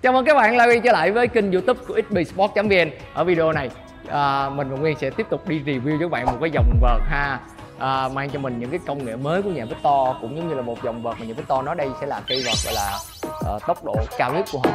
Chào mừng các bạn lại quay trở lại với kênh YouTube của xbsport.vn. Ở video này mình và Nguyên sẽ tiếp tục đi review cho các bạn một cái dòng vợt mang cho mình những cái công nghệ mới của nhà Victor, cũng giống như là một dòng vợt mà nhà Victor nói đây sẽ là cây vợt gọi là tốc độ cao nhất của họ.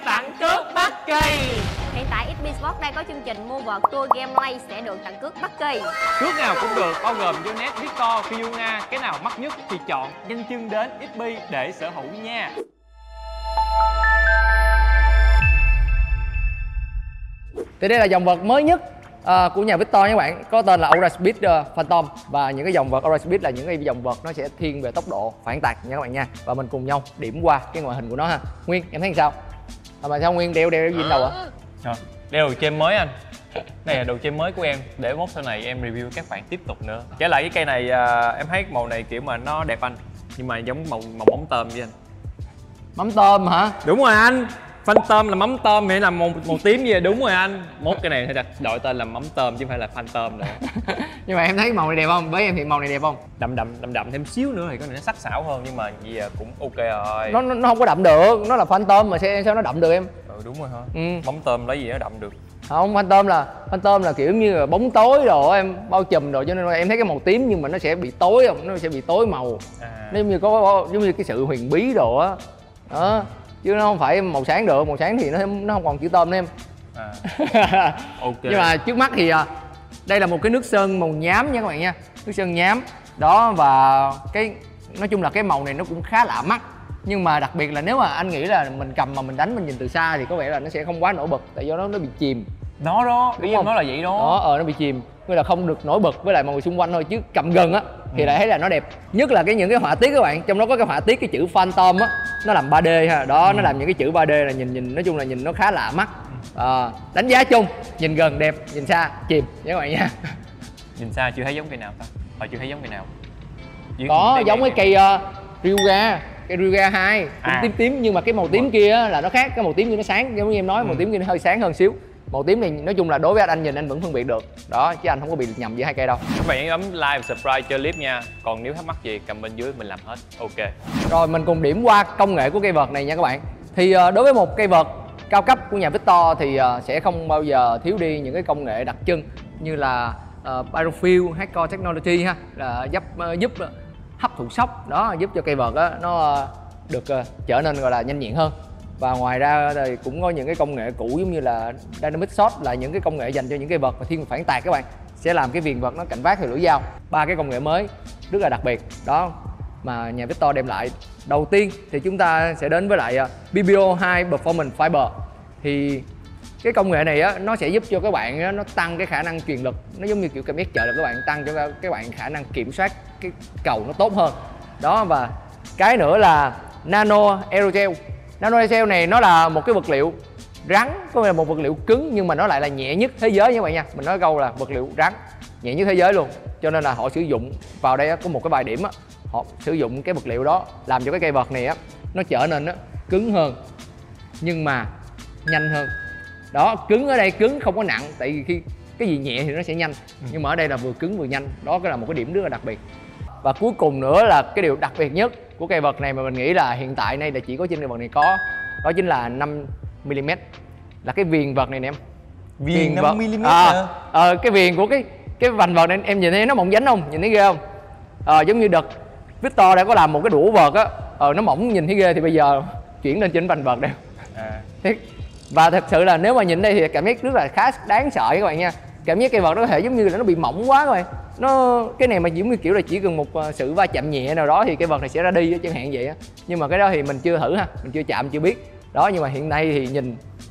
Tặng cước bất kỳ. Hiện tại xbsport đang có chương trình mua vợt Tour Game Lay sẽ được tặng cước bất kỳ. Cước nào cũng được, bao gồm Yonex, Victor, Fiona. Cái nào mắc nhất thì chọn. Nhanh chân đến XP để sở hữu nha. Thì đây là dòng vợt mới nhất của nhà Victor nha các bạn, có tên là Aura Speed Phantom. Và những cái dòng vợt Aura Speed là những cái dòng vợt nó sẽ thiên về tốc độ phản tạc nha các bạn nha. Và mình cùng nhau điểm qua cái ngoại hình của nó ha. Nguyên, em thấy sao? Mà sao Nguyên đeo gì đâu ạ? Đeo đồ chơi mới anh. Này là đồ chơi mới của em, để mốt sau này em review các bạn tiếp tục nữa. Trở lại cái cây này, em thấy màu này kiểu mà nó đẹp anh, nhưng mà giống màu mắm tôm với anh. Mắm tôm hả? Đúng rồi anh. Phantom là mắm tôm hay là màu tím gì? Đúng rồi anh. Mốt cái này phải đặt đội tên là mắm tôm chứ không phải là Phantom nữa. Nhưng mà em thấy màu này đẹp không? Với em thì màu này đẹp không? Đậm thêm xíu nữa thì có thể nó sắc sảo hơn, nhưng mà gì cũng ok rồi. Nó không có đậm được, nó là Phantom mà sao nó đậm được em? Đúng rồi hả? Mắm tôm lấy gì nó đậm được? Không, Phantom là kiểu như là bóng tối đồ em, bao trùm rồi, cho nên em thấy cái màu tím nhưng mà nó sẽ bị tối không? Nó sẽ bị tối màu. Nó giống như cái sự huyền bí đồ á. Đó. Chứ nó không phải màu sáng được, màu sáng thì nó không còn chữ tôm nữa em. Ok. Nhưng mà trước mắt thì đây là một cái nước sơn màu nhám nha các bạn nha, nước sơn nhám đó. Và cái nói chung là cái màu này nó cũng khá lạ mắt, nhưng mà đặc biệt là nếu mà anh nghĩ là mình cầm mà mình đánh, mình nhìn từ xa thì có vẻ là nó sẽ không quá nổi bật, tại do nó bị chìm. Đó ý em nói là vậy đó. Nó bị chìm, nghĩa là không được nổi bật với lại mọi người xung quanh thôi, chứ cầm gần á thì lại thấy là nó đẹp. Nhất là những cái họa tiết các bạn, trong đó có cái họa tiết cái chữ Phantom á, nó làm 3D ha. Đó, nó làm những cái chữ 3D là nhìn nói chung là nhìn nó khá lạ mắt. Đánh giá chung, nhìn gần đẹp, nhìn xa chìm nha các bạn nha. Nhìn xa chưa thấy giống cây nào ta? Chưa thấy giống cây nào. Có giống cái cây Ryuga, cây Ryuga 2 cũng tím nhưng mà cái màu tím kia là nó khác, cái màu tím kia nó sáng, giống như em nói, màu tím kia nó hơi sáng hơn xíu. Màu tím này nói chung là đối với anh nhìn anh vẫn phân biệt được đó, chứ anh không có bị nhầm giữa hai cây đâu. Các bạn nhấn bấm like, subscribe cho clip nha. Còn nếu thắc mắc gì comment dưới mình làm hết. Ok. Rồi mình cùng điểm qua công nghệ của cây vợt này nha các bạn. Thì đối với một cây vợt cao cấp của nhà Victor thì sẽ không bao giờ thiếu đi những cái công nghệ đặc trưng như là Pyrofill, Hardcore Technology ha, là giúp hấp thụ sóc đó, giúp cho cây vợt đó, nó được trở nên gọi là nhanh nhẹn hơn. Và ngoài ra thì cũng có những cái công nghệ cũ giống như là Dynamic Shot, là những cái công nghệ dành cho những cây vợt và thiên phản tạc các bạn, sẽ làm cái viền vợt nó cảnh vát theo lưỡi dao. 3 cái công nghệ mới rất là đặc biệt đó mà nhà Victor đem lại. Đầu tiên thì chúng ta sẽ đến với lại BBO High Performance Fiber. Thì cái công nghệ này á, nó sẽ giúp cho các bạn á, nó tăng cái khả năng truyền lực, nó giống như kiểu cảm giác trợ lực các bạn, tăng cho các bạn khả năng kiểm soát cái cầu nó tốt hơn đó. Và cái nữa là Nano Aerogel. Nano Aerogel này nó là một cái vật liệu rắn, có nghĩa là một vật liệu cứng nhưng mà nó lại là nhẹ nhất thế giới nha các bạn nha. Mình nói câu là vật liệu rắn nhẹ nhất thế giới luôn, cho nên là họ sử dụng vào đây có một cái bài điểm á, họ sử dụng cái vật liệu đó làm cho cái cây vợt này á nó trở nên cứng hơn nhưng mà nhanh hơn. Đó, cứng ở đây cứng không có nặng, tại vì khi cái gì nhẹ thì nó sẽ nhanh, nhưng mà ở đây là vừa cứng vừa nhanh. Đó cái là một cái điểm rất là đặc biệt. Và cuối cùng nữa là cái điều đặc biệt nhất của cây vợt này mà mình nghĩ là hiện tại nay là chỉ có trên cây vợt này có, đó chính là 5mm, là cái viền vợt này nè em. Viền 5mm cái viền của cái vành vợt này em nhìn thấy nó mỏng dính không? Nhìn thấy ghê không? Giống như đợt Victor đã có làm một cái đũa vợt á, nó mỏng nhìn thấy ghê, thì bây giờ chuyển lên trên vành vợt đây. Và thật sự là nếu mà nhìn đây thì cảm giác rất là khá đáng sợ các bạn nha. Cảm giác cây vợt nó có thể giống như là nó bị mỏng quá rồi. Cái này mà giống như kiểu là chỉ cần một sự va chạm nhẹ nào đó thì cây vợt này sẽ ra đi chẳng hạn vậy á. Nhưng mà cái đó thì mình chưa thử ha, mình chưa chạm chưa biết. Đó, nhưng mà hiện nay thì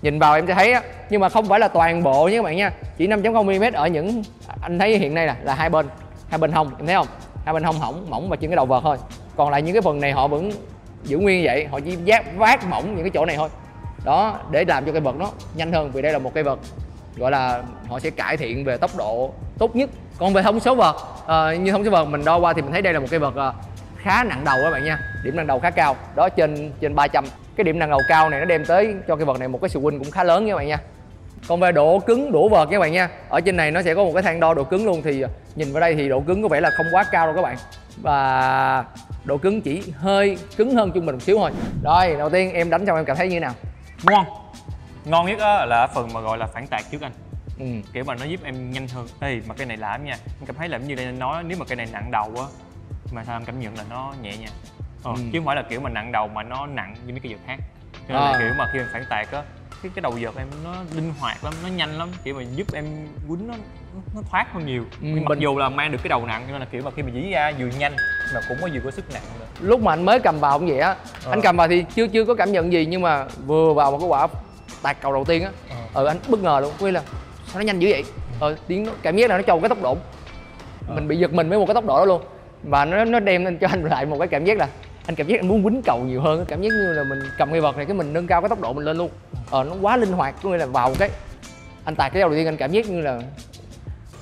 nhìn vào em sẽ thấy á, nhưng mà không phải là toàn bộ nha các bạn nha. Chỉ 5.0mm ở những anh thấy hiện nay là hai bên hai bên hông, em thấy không, hai bên hông hỏng mỏng và trên cái đầu vợt thôi, còn lại những cái phần này họ vẫn giữ nguyên như vậy, họ chỉ vát mỏng những cái chỗ này thôi đó, để làm cho cây vợt nó nhanh hơn, vì đây là một cây vợt gọi là họ sẽ cải thiện về tốc độ tốt nhất. Còn về thông số vợt, như thông số vợt mình đo qua thì mình thấy đây là một cây vợt khá nặng đầu các bạn nha, điểm nặng đầu khá cao đó, trên 300. Cái điểm nặng đầu cao này nó đem tới cho cây vợt này một cái swing cũng khá lớn nha các bạn nha. Còn về độ cứng đũa vợt các bạn nha, ở trên này nó sẽ có một cái thang đo độ cứng luôn, thì nhìn vào đây thì độ cứng có vẻ là không quá cao đâu các bạn, và độ cứng chỉ hơi cứng hơn trung bình một xíu thôi. Rồi đầu tiên em đánh xong em cảm thấy như thế nào? Ngon nhất á là phần mà gọi là phản tạc trước anh. Kiểu mà nó giúp em nhanh hơn. Ê mà cây này lạ lắm nha, em cảm thấy là như đây nói, nếu mà cây này nặng đầu á mà sao em cảm nhận là nó nhẹ nha, chứ không phải là kiểu mà nặng đầu mà nó nặng như mấy cây vợt khác. Cho nên là kiểu mà khi em phản tạc á, cái đầu vợt em nó linh hoạt lắm, nó nhanh lắm, kiểu mà giúp em quýnh nó thoát hơn nhiều. Mặc dù là mang được cái đầu nặng, nhưng mà là kiểu mà khi mà dí ra vừa nhanh mà cũng vừa có sức nặng nữa. Lúc mà anh mới cầm vào cũng vậy á, anh cầm vào thì chưa có cảm nhận gì, nhưng mà vừa vào một cái quả tạt cầu đầu tiên á, anh bất ngờ luôn, quên là sao nó nhanh dữ vậy. Tiếng nó cảm giác là nó cho một cái tốc độ, mình bị giật mình với một cái tốc độ đó luôn, và nó đem cho anh lại một cái cảm giác là anh cảm giác anh muốn quýnh cầu nhiều hơn, cảm giác như là mình cầm cây vợt này cái mình nâng cao cái tốc độ mình lên luôn. Nó quá linh hoạt, có nghĩa là vào cái anh tạt cái đầu tiên anh cảm giác như là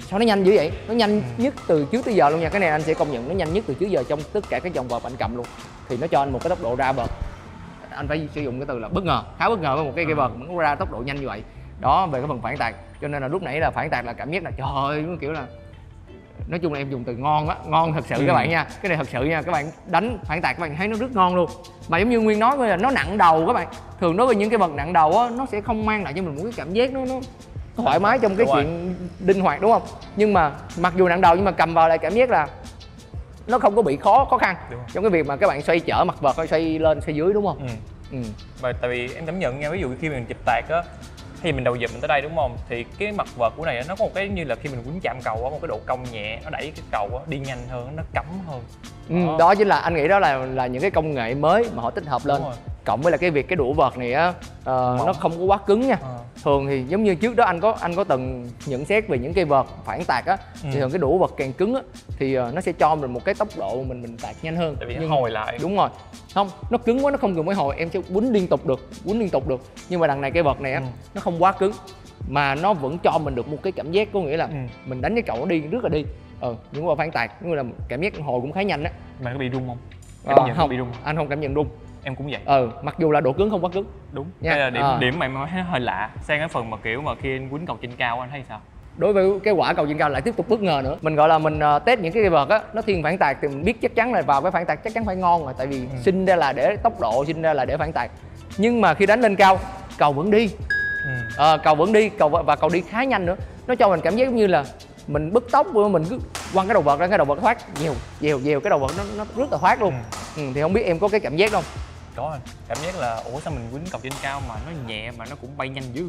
sao nó nhanh dữ vậy, nó nhanh nhất từ trước tới giờ luôn nha. Cái này anh sẽ công nhận nó nhanh nhất từ trước giờ trong tất cả các dòng vợt anh cầm luôn, thì nó cho anh một cái tốc độ ra vợt, anh phải sử dụng cái từ là bất ngờ, khá bất ngờ với một cái cây vợt nó ra tốc độ nhanh như vậy đó. Về cái phần phản tạc, cho nên là lúc nãy là phản tạc là cảm giác là trời ơi, nó kiểu là nói chung là em dùng từ ngon á, ngon thật sự các bạn nha. Cái này thật sự nha, các bạn đánh phản tạc các bạn thấy nó rất ngon luôn. Mà giống như Nguyên nói là nó nặng đầu các bạn, thường đối với những cái vợt nặng đầu á, nó sẽ không mang lại cho mình một cái cảm giác nó thoải mái trong cái chuyện linh hoạt, đúng không? Nhưng mà mặc dù nặng đầu nhưng mà cầm vào lại cảm giác là nó không có bị khó khăn trong cái việc mà các bạn xoay trở mặt vợt hay xoay lên xoay dưới, đúng không? Và tại vì em cảm nhận nha, ví dụ khi mình chụp tạc á, khi mình đầu dập mình tới đây đúng không, thì cái mặt vợt của này nó có một cái như là khi mình quýnh chạm cầu á, một cái độ cong nhẹ, nó đẩy cái cầu á đi nhanh hơn, nó cắm hơn. Đó chính là anh nghĩ đó là những cái công nghệ mới mà họ tích hợp lên, cộng với là cái việc cái đũa vợt này á nó không có quá cứng nha. Thường thì giống như trước đó anh có từng nhận xét về những cây vợt phản tạc á, thì thường cái đũa vợt càng cứng á thì nó sẽ cho mình một cái tốc độ mình tạc nhanh hơn, tại vì nó hồi lại. Đúng rồi, không nó cứng quá nó không cần phải hồi, em sẽ quýnh liên tục được, nhưng mà đằng này cây vợt này á nó không quá cứng mà nó vẫn cho mình được một cái cảm giác, có nghĩa là mình đánh cái cầu nó đi rất là đi. Những quả phản tạc nhưng mà là cảm giác hồi cũng khá nhanh á. Mà nó bị rung không? Không, bị rung. Anh không cảm nhận rung. Em cũng vậy. Mặc dù là độ cứng không quá cứng. Đúng nha. Đây là điểm mà em thấy hơi lạ. Sang cái phần mà kiểu mà khi anh quýnh cầu trên cao anh thấy sao? Đối với cái quả cầu trên cao lại tiếp tục bất ngờ nữa. Mình gọi là mình test những cái cây vợt á, nó thiên phản tạc thì mình biết chắc chắn là vào cái phản tạc chắc chắn phải ngon rồi, tại vì sinh ra là để tốc độ, sinh ra là để phản tạc. Nhưng mà khi đánh lên cao, cầu vẫn đi. Cầu vẫn đi, và cầu đi khá nhanh nữa. Nó cho mình cảm giác giống như là mình bứt tốc, mình cứ quăng cái đầu vợt ra, cái đầu vợt thoát dèo cái đầu vợt nó rất là thoát luôn. Thì không biết em có cái cảm giác không? Có anh, cảm giác là ủa sao mình quýnh cầu trên cao mà nó nhẹ mà nó cũng bay nhanh dữ.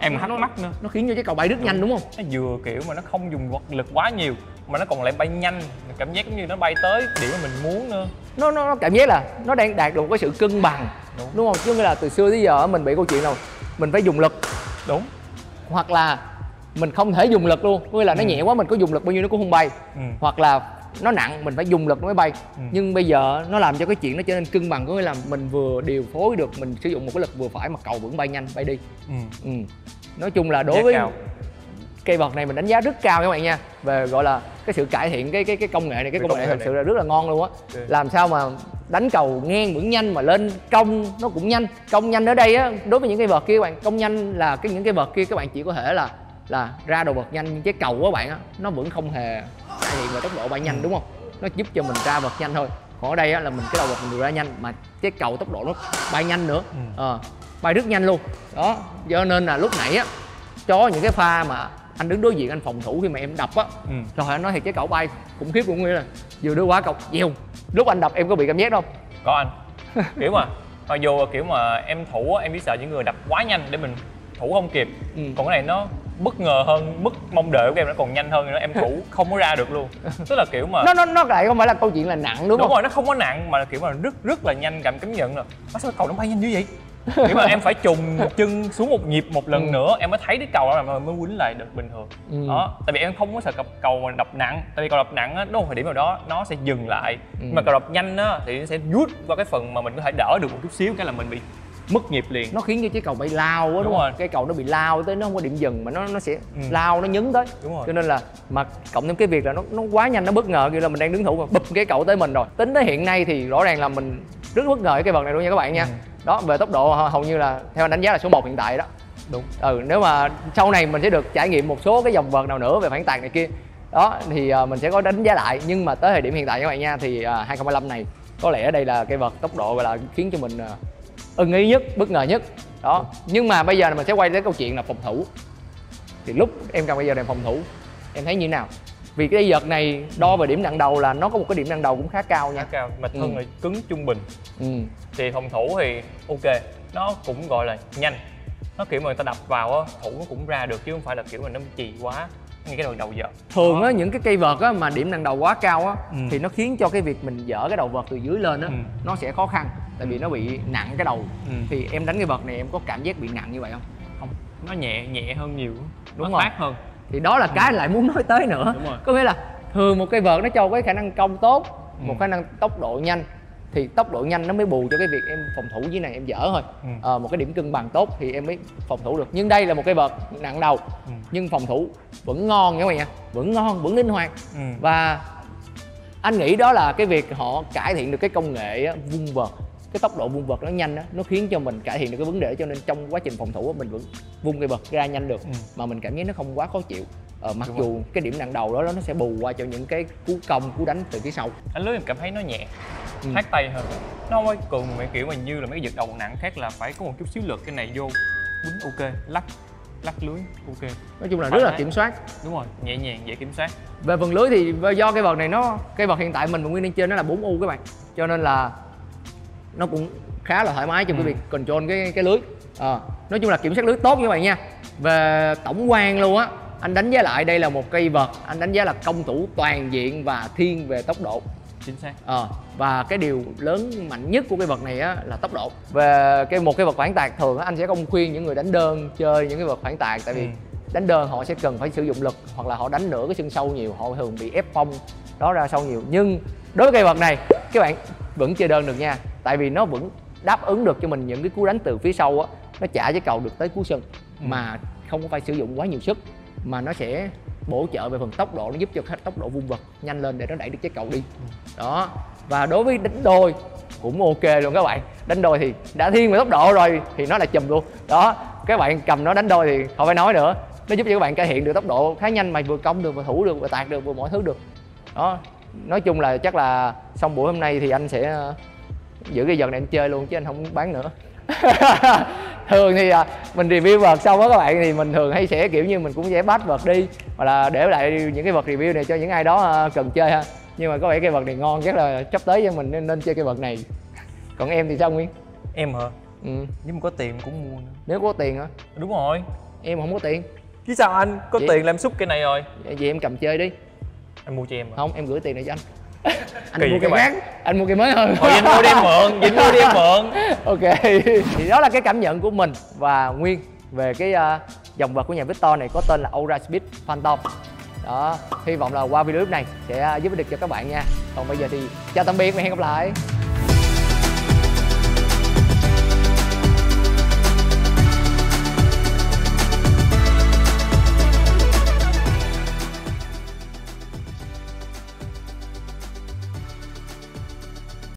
Em hắt mắt nữa, nó khiến cho cái cầu bay rất nhanh đúng không? Nó vừa kiểu mà nó không dùng vật lực quá nhiều mà nó còn lại bay nhanh, cảm giác như nó bay tới điểm mà mình muốn nữa. Nó cảm giác là nó đang đạt được một cái sự cân bằng, đúng không? Chứ không là từ xưa tới giờ mình bị câu chuyện nào mình phải dùng lực, đúng, hoặc là mình không thể dùng lực luôn, có nghĩa là nó nhẹ quá mình có dùng lực bao nhiêu nó cũng không bay, hoặc là nó nặng mình phải dùng lực nó mới bay. Nhưng bây giờ nó làm cho cái chuyện nó trở nên cân bằng, có nghĩa là mình vừa điều phối được, mình sử dụng một cái lực vừa phải mà cầu vẫn bay nhanh bay đi. Nói chung là đối với cây vợt này mình đánh giá rất cao các bạn nha, về gọi là cái sự cải thiện cái công nghệ này, cái công nghệ thật sự là rất là ngon luôn á. Làm sao mà đánh cầu ngang vẫn nhanh mà lên cong nó cũng nhanh. Cong nhanh ở đây á, đối với những cây vợt kia các bạn, cong nhanh là những cái vợt kia các bạn chỉ có thể là ra đầu vợt nhanh, nhưng cái cầu của bạn á nó vẫn không hề thể hiện về tốc độ bay nhanh, đúng không? Nó giúp cho mình ra vợt nhanh thôi. Còn ở đây á là mình cái đầu vợt mình được ra nhanh mà cái cầu tốc độ nó bay nhanh nữa, bay rất nhanh luôn đó. Do nên là lúc nãy á cho những cái pha mà anh đứng đối diện anh phòng thủ khi mà em đập á, trời ơi, anh nói thiệt cái cầu bay khủng khiếp luôn, nghĩa là vừa đưa quả cầu dèo. Lúc anh đập em có bị cảm giác không? Có anh. Kiểu mà mặc dù kiểu mà em thủ em biết sợ những người đập quá nhanh để mình thủ không kịp. Còn cái này nó bất ngờ hơn, mức mong đợi của em nó còn nhanh hơn, nữa em thủ không có ra được luôn. Tức là kiểu mà nó lại không phải là câu chuyện là nặng, đúng không? Đúng rồi, nó không có nặng mà kiểu mà rất là nhanh, cảm nhận là sao cầu nó bay nhanh như vậy. nhưng mà em phải trùng chân xuống một nhịp một lần nữa em mới thấy cái cầu đó là mới quýnh lại được bình thường. Đó, tại vì em không có sợ cầu mà đập nặng, tại vì cầu đập nặng á, đến một thời điểm nào đó nó sẽ dừng lại. Nhưng mà cầu đập nhanh á thì nó sẽ rút qua cái phần mà mình có thể đỡ được một chút xíu, cái là mình bị mất nhịp liền. Nó khiến cho cái cầu bị lao á, đúng không? Cái cầu nó bị lao tới, nó không có điểm dừng mà nó sẽ lao, nó nhấn tới. Đúng rồi. Cho nên là mà cộng thêm cái việc là nó quá nhanh, nó bất ngờ, kiểu là mình đang đứng thủ mà bụp cái cầu tới mình rồi. Tính tới hiện nay thì rõ ràng là mình rất bất ngờ với cái vợt này luôn nha các bạn nha. Đó, về tốc độ hầu như là theo anh đánh giá là số 1 hiện tại đó. Đúng. Nếu mà sau này mình sẽ được trải nghiệm một số cái dòng vợt nào nữa về phản tạc này kia đó thì mình sẽ có đánh giá lại, nhưng mà tới thời điểm hiện tại các bạn nha thì 2025 này có lẽ đây là cây vợt tốc độ gọi là khiến cho mình ưng ý nhất, bất ngờ nhất đó. Nhưng mà bây giờ mình sẽ quay tới câu chuyện là phòng thủ. Thì lúc em cầm bây giờ này phòng thủ em thấy như thế nào? Vì cái vợt này đo về điểm nặng đầu là nó có một cái điểm nặng đầu cũng khá cao nha. Khá cao, mà thân là cứng trung bình. Thì phòng thủ thì ok, nó cũng gọi là nhanh. Nó kiểu mà người ta đập vào á, thủ nó cũng ra được chứ không phải là kiểu mà nó chì quá ngay cái đầu vợt. Thường á những cái cây vợt á mà điểm nặng đầu quá cao á thì nó khiến cho cái việc mình dỡ cái đầu vợt từ dưới lên á nó sẽ khó khăn, tại vì nó bị nặng cái đầu. Thì em đánh cái vợt này em có cảm giác bị nặng như vậy không? Không, nó nhẹ hơn nhiều, đúng nó rồi, mát hơn. Thì đó là cái lại muốn nói tới nữa. Có nghĩa là thường một cây vợt nó cho cái khả năng cong tốt, một khả năng tốc độ nhanh, thì tốc độ nhanh nó mới bù cho cái việc em phòng thủ dưới này em dở thôi. Một cái điểm cân bằng tốt thì em mới phòng thủ được. Nhưng đây là một cây vợt nặng đầu nhưng phòng thủ vẫn ngon nha các bạn nha, vẫn ngon, vẫn linh hoạt. Và anh nghĩ đó là cái việc họ cải thiện được cái công nghệ vung vợt, cái tốc độ vung vợt nó nhanh á, nó khiến cho mình cải thiện được cái vấn đề, cho nên trong quá trình phòng thủ á, mình vẫn vung cây vợt ra nhanh được mà mình cảm giác nó không quá khó chịu. Mặc dù cái điểm nặng đầu đó nó sẽ bù qua cho những cái cú công, cú đánh từ phía sau. Anh lưới em cảm thấy nó nhẹ, thoát tay hơn, nó không có cùng mấy kiểu mà như là mấy cái vợt đầu nặng khác là phải có một chút xíu lực, cái này vô quýnh ok, lắc lưới ok. Nói chung là rất là kiểm soát. Đúng rồi, nhẹ nhàng, dễ kiểm soát. Về phần lưới thì do cái vợt này cái vợt hiện tại mình nguyên đang chơi nó là 4U các bạn, cho nên là nó cũng khá là thoải mái trong cái việc control cái lưới. Nói chung là kiểm soát lưới tốt như vậy nha. Về tổng quan luôn á, anh đánh giá lại đây là một cây vợt, anh đánh giá là công thủ toàn diện và thiên về tốc độ. Chính xác. Và cái điều lớn mạnh nhất của cái vợt này á là tốc độ. Về một cái vợt phản tạc thường á, anh sẽ không khuyên những người đánh đơn chơi những cái vợt phản tạc, tại vì đánh đơn họ sẽ cần phải sử dụng lực, hoặc là họ đánh nửa cái sân sâu nhiều, họ thường bị ép phong đó ra sâu nhiều. Nhưng đối với cây vợt này các bạn vẫn chơi đơn được nha, tại vì nó vẫn đáp ứng được cho mình những cái cú đánh từ phía sau á, nó trả cái cầu được tới cuối sân mà không có phải sử dụng quá nhiều sức, mà nó sẽ bổ trợ về phần tốc độ, nó giúp cho tốc độ vung vợt nhanh lên để nó đẩy được trái cầu đi. Đó. Và đối với đánh đôi cũng ok luôn các bạn. Đánh đôi thì đã thiên về tốc độ rồi thì nó là chùm luôn. Đó, các bạn cầm nó đánh đôi thì không phải nói nữa. Nó giúp cho các bạn cải thiện được tốc độ khá nhanh mà vừa công được, vừa thủ được, vừa tạt được, vừa mọi thứ được. Đó. Nói chung là chắc là xong buổi hôm nay thì anh sẽ giữ cái vợt này anh chơi luôn chứ anh không bán nữa. Thường thì mình review vợt xong đó các bạn, thì mình thường hay sẽ kiểu như mình cũng sẽ bắt vợt đi, hoặc là để lại những cái vợt review này cho những ai đó cần chơi ha. Nhưng mà có vẻ cái vợt này ngon, chắc là sắp tới cho mình nên chơi cái vợt này. Còn em thì sao Nguyên? Em hả? Nếu mà có tiền cũng mua nữa. Nếu có tiền hả? Đúng rồi. Em không có tiền. Chứ sao anh? Có tiền làm xúc cái này rồi. Vậy em cầm chơi đi. Anh mua cho em hả? Không, em gửi tiền này cho anh. Anh Kỳ mua cái khác, anh mua cái mới hơn. Thôi anh mua đem mượn, Vinh mua đem mượn. Ok. Thì đó là cái cảm nhận của mình và Nguyên về cái dòng vợt của nhà Victor này có tên là Aura Speed Phantom. Đó, hy vọng là qua video clip này sẽ giúp ích được cho các bạn nha. Còn bây giờ thì chào tạm biệt và hẹn gặp lại.